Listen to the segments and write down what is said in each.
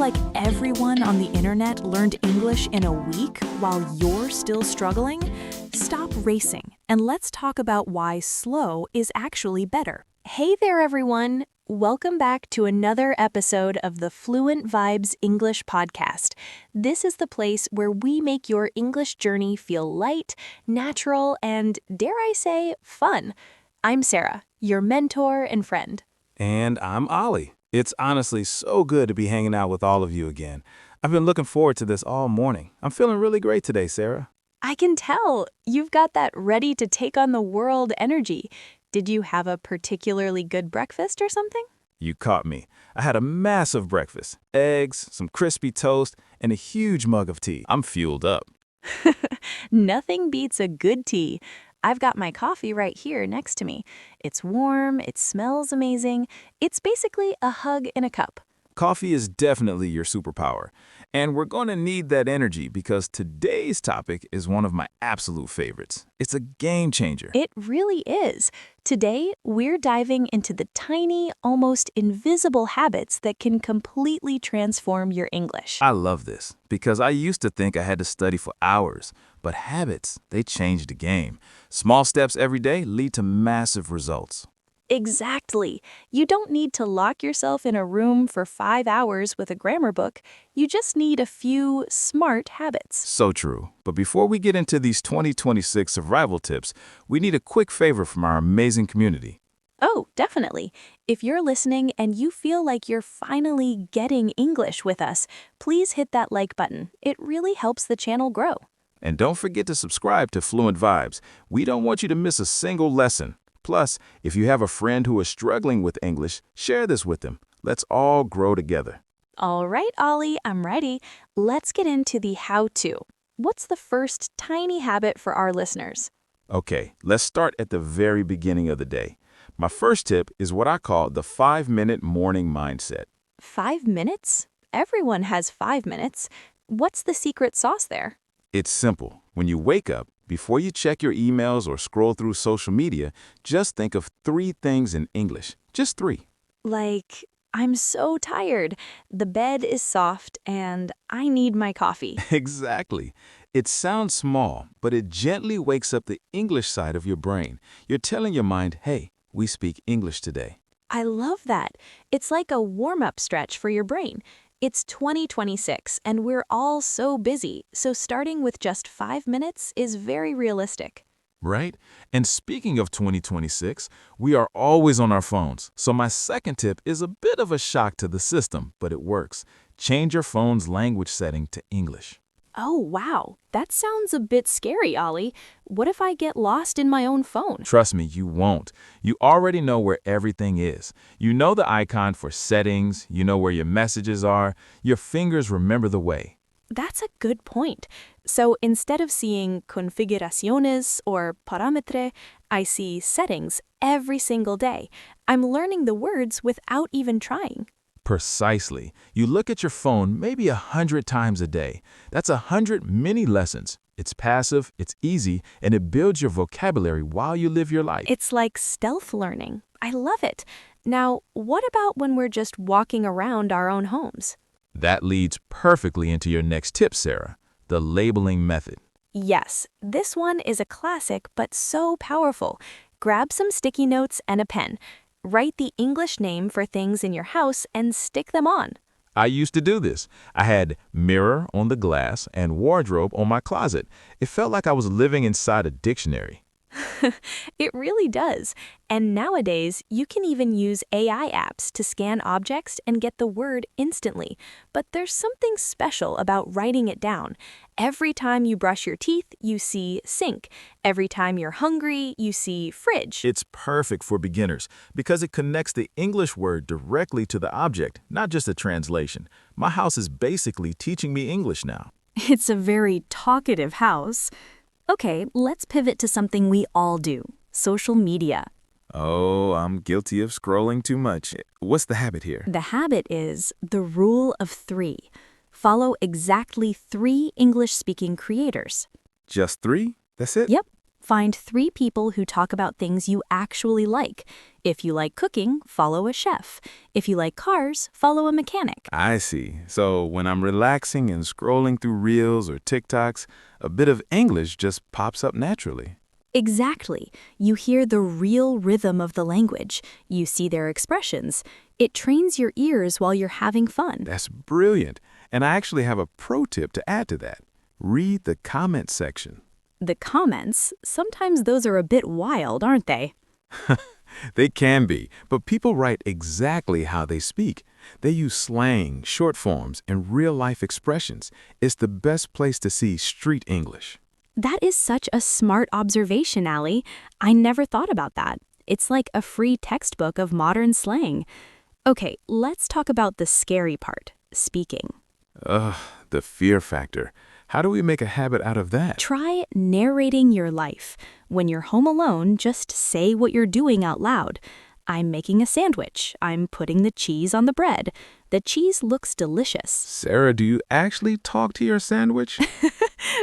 like everyone on the internet learned English in a week while you're still struggling? Stop racing and let's talk about why slow is actually better. Hey there, everyone. Welcome back to another episode of the Fluent Vibes English podcast. This is the place where we make your English journey feel light, natural, and, dare I say, fun. I'm Sarah, your mentor and friend. And I'm Ollie. It's honestly so good to be hanging out with all of you again. I've been looking forward to this all morning. I'm feeling really great today, Sarah. I can tell. You've got that ready to take on the world energy. Did you have a particularly good breakfast or something? You caught me. I had a massive breakfast. Eggs, some crispy toast, and a huge mug of tea. I'm fueled up. Nothing beats a good tea. I've got my coffee right here next to me. It's warm, it smells amazing. It's basically a hug in a cup. Coffee is definitely your superpower. And we're going to need that energy because today's topic is one of my absolute favorites. It's a game changer. It really is. Today, we're diving into the tiny, almost invisible habits that can completely transform your English. I love this because I used to think I had to study for hours, but habits, they change the game. Small steps every day lead to massive results. Exactly. You don't need to lock yourself in a room for 5 hours with a grammar book. You just need a few smart habits. So true. But before we get into these 2026 survival tips, we need a quick favor from our amazing community. Oh, definitely. If you're listening and you feel like you're finally getting English with us, please hit that like button. It really helps the channel grow. And don't forget to subscribe to Fluent Vibes. We don't want you to miss a single lesson. Plus, if you have a friend who is struggling with English, share this with them. Let's all grow together. All right, Ollie, I'm ready. Let's get into the how-to. What's the first tiny habit for our listeners? Okay, let's start at the very beginning of the day. My first tip is what I call the 5-minute morning mindset. 5 minutes? Everyone has 5 minutes. What's the secret sauce there? It's simple. When you wake up, before you check your emails or scroll through social media, just think of 3 things in English. Just 3. Like, I'm so tired. The bed is soft and I need my coffee. Exactly. It sounds small, but it gently wakes up the English side of your brain. You're telling your mind, hey, we speak English today. I love that. It's like a warm-up stretch for your brain. It's 2026 and we're all so busy, so starting with just 5 minutes is very realistic. Right? And speaking of 2026, we are always on our phones. So my second tip is a bit of a shock to the system, but it works. Change your phone's language setting to English. Oh, wow. That sounds a bit scary, Ollie. What if I get lost in my own phone? Trust me, you won't. You already know where everything is. You know the icon for settings, you know where your messages are. Your fingers remember the way. That's a good point. So instead of seeing configuraciones or parametre, I see settings every single day. I'm learning the words without even trying. Precisely. You look at your phone maybe 100 times a day. That's 100 mini lessons. It's passive, it's easy, and it builds your vocabulary while you live your life. It's like stealth learning. I love it. Now, what about when we're just walking around our own homes? That leads perfectly into your next tip, Sarah, the labeling method. Yes, this one is a classic but so powerful. Grab some sticky notes and a pen. Write the English name for things in your house and stick them on. I used to do this. I had mirror on the glass and wardrobe on my closet. It felt like I was living inside a dictionary. It really does. And nowadays, you can even use AI apps to scan objects and get the word instantly. But there's something special about writing it down. Every time you brush your teeth, you see sink. Every time you're hungry, you see fridge. It's perfect for beginners because it connects the English word directly to the object, not just a translation. My house is basically teaching me English now. It's a very talkative house. Okay, let's pivot to something we all do, social media. Oh, I'm guilty of scrolling too much. What's the habit here? The habit is the rule of 3. Follow exactly 3 English-speaking creators. Just 3? That's it? Yep. Find 3 people who talk about things you actually like. If you like cooking, follow a chef. If you like cars, follow a mechanic. I see. So when I'm relaxing and scrolling through Reels or TikToks, a bit of English just pops up naturally. Exactly. You hear the real rhythm of the language. You see their expressions. It trains your ears while you're having fun. That's brilliant. And I actually have a pro tip to add to that. Read the comment section. The comments, sometimes those are a bit wild, aren't they? They can be, but people write exactly how they speak. They use slang, short forms, and real-life expressions. It's the best place to see street English. That is such a smart observation, Allie. I never thought about that. It's like a free textbook of modern slang. Okay, let's talk about the scary part, speaking. Ugh, the fear factor. How do we make a habit out of that? Try narrating your life. When you're home alone, just say what you're doing out loud. I'm making a sandwich. I'm putting the cheese on the bread. The cheese looks delicious. Sarah, do you actually talk to your sandwich?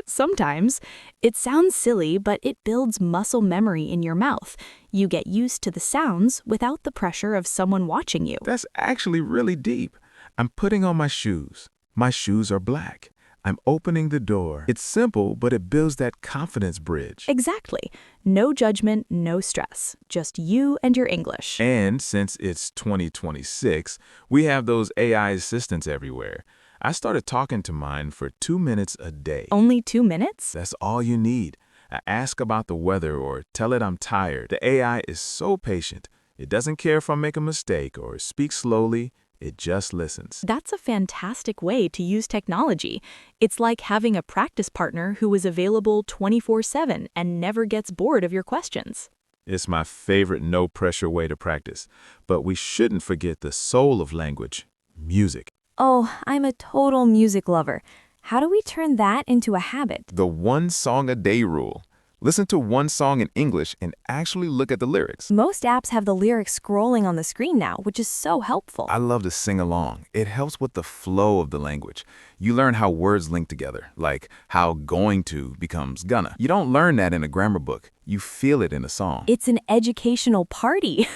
Sometimes. It sounds silly, but it builds muscle memory in your mouth. You get used to the sounds without the pressure of someone watching you. That's actually really deep. I'm putting on my shoes. My shoes are black. I'm opening the door. It's simple, but it builds that confidence bridge. Exactly. No judgment, no stress. Just you and your English. And since it's 2026, we have those AI assistants everywhere. I started talking to mine for 2 minutes a day. Only 2 minutes? That's all you need. I ask about the weather or tell it I'm tired. The AI is so patient. It doesn't care if I make a mistake or speak slowly. It just listens. That's a fantastic way to use technology. It's like having a practice partner who is available 24/7 and never gets bored of your questions. It's my favorite no-pressure way to practice. But we shouldn't forget the soul of language, music. Oh, I'm a total music lover. How do we turn that into a habit? The one song a day rule. Listen to one song in English and actually look at the lyrics. Most apps have the lyrics scrolling on the screen now, which is so helpful. I love to sing along. It helps with the flow of the language. You learn how words link together, like how going to becomes gonna. You don't learn that in a grammar book. You feel it in a song. It's an educational party.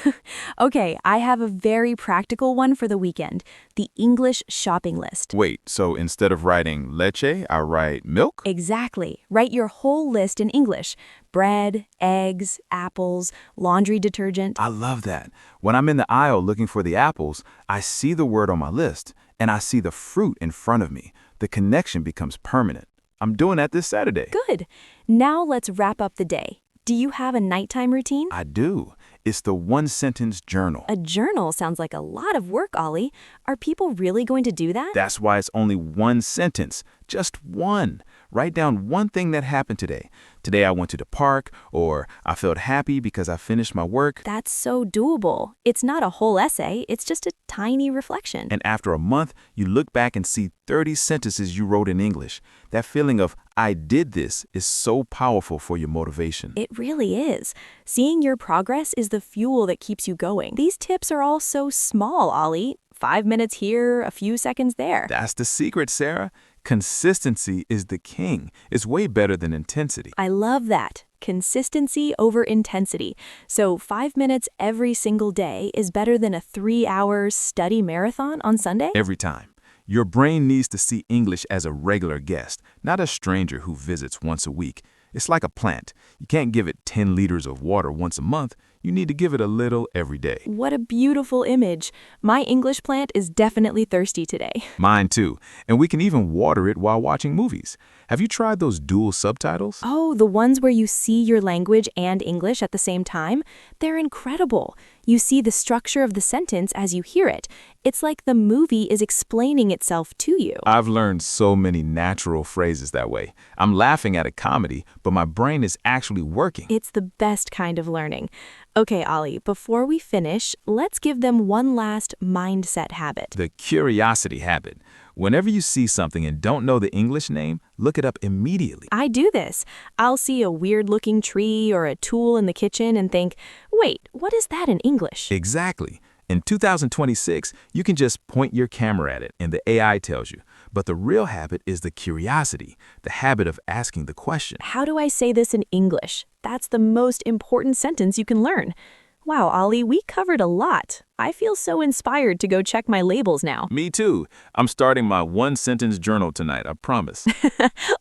Okay, I have a very practical one for the weekend, the English shopping list. Wait, so instead of writing leche, I write milk? Exactly. Write your whole list in English. Bread, eggs, apples, laundry detergent. I love that. When I'm in the aisle looking for the apples, I see the word on my list, and I see the fruit in front of me. The connection becomes permanent. I'm doing that this Saturday. Good. Now let's wrap up the day. Do you have a nighttime routine? I do. It's the one-sentence journal. A journal sounds like a lot of work, Ollie. Are people really going to do that? That's why it's only one sentence. Just one. Write down one thing that happened today. Today I went to the park, or I felt happy because I finished my work. That's so doable. It's not a whole essay, it's just a tiny reflection. And after a month, you look back and see 30 sentences you wrote in English. That feeling of, I did this, is so powerful for your motivation. It really is. Seeing your progress is the fuel that keeps you going. These tips are all so small, Ollie. 5 minutes here, a few seconds there. That's the secret, Sarah. Consistency is the king. It's way better than intensity. I love that. Consistency over intensity. So 5 minutes every single day is better than a 3-hour study marathon on Sunday? Every time. Your brain needs to see English as a regular guest, not a stranger who visits once a week. It's like a plant. You can't give it 10 liters of water once a month. You need to give it a little every day. What a beautiful image. My English plant is definitely thirsty today. Mine too. And we can even water it while watching movies. Have you tried those dual subtitles? Oh, the ones where you see your language and English at the same time? They're incredible. You see the structure of the sentence as you hear it. It's like the movie is explaining itself to you. I've learned so many natural phrases that way. I'm laughing at a comedy, but my brain is actually working. It's the best kind of learning. Okay, Ollie, before we finish, let's give them one last mindset habit. The curiosity habit. Whenever you see something and don't know the English name, look it up immediately. I do this. I'll see a weird-looking tree or a tool in the kitchen and think, wait, what is that in English? Exactly. In 2026, you can just point your camera at it and the AI tells you. But the real habit is the curiosity, the habit of asking the question. How do I say this in English? That's the most important sentence you can learn. Wow, Ollie, we covered a lot. I feel so inspired to go check my labels now. Me too. I'm starting my one-sentence journal tonight, I promise.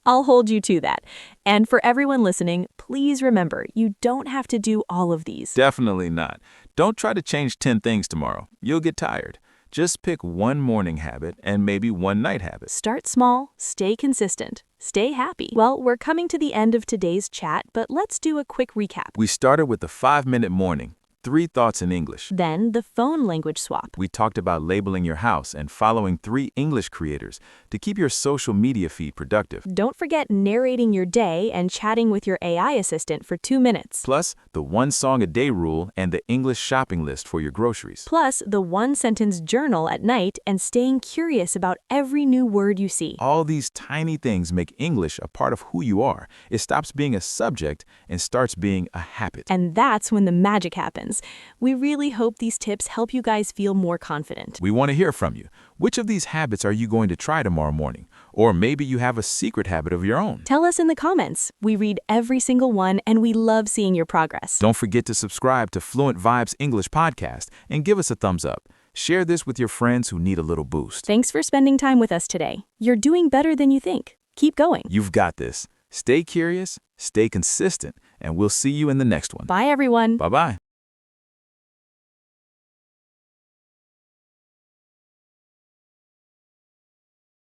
I'll hold you to that. And for everyone listening, please remember, you don't have to do all of these. Definitely not. Don't try to change 10 things tomorrow. You'll get tired. Just pick one morning habit and maybe one night habit. Start small, stay consistent, stay happy. Well, we're coming to the end of today's chat, but let's do a quick recap. We started with the 5-minute morning, 3 thoughts in English. Then the phone language swap. We talked about labeling your house and following 3 English creators to keep your social media feed productive. Don't forget narrating your day and chatting with your AI assistant for 2 minutes. Plus, the 1 song a day rule and the English shopping list for your groceries. Plus, the one-sentence journal at night and staying curious about every new word you see. All these tiny things make English a part of who you are. It stops being a subject and starts being a habit. And that's when the magic happens. We really hope these tips help you guys feel more confident. We want to hear from you. Which of these habits are you going to try tomorrow morning? Or maybe you have a secret habit of your own. Tell us in the comments. We read every single one and we love seeing your progress. Don't forget to subscribe to Fluent Vibes English Podcast and give us a thumbs up. Share this with your friends who need a little boost. Thanks for spending time with us today. You're doing better than you think. Keep going. You've got this. Stay curious, stay consistent, and we'll see you in the next one. Bye, everyone. Bye-bye.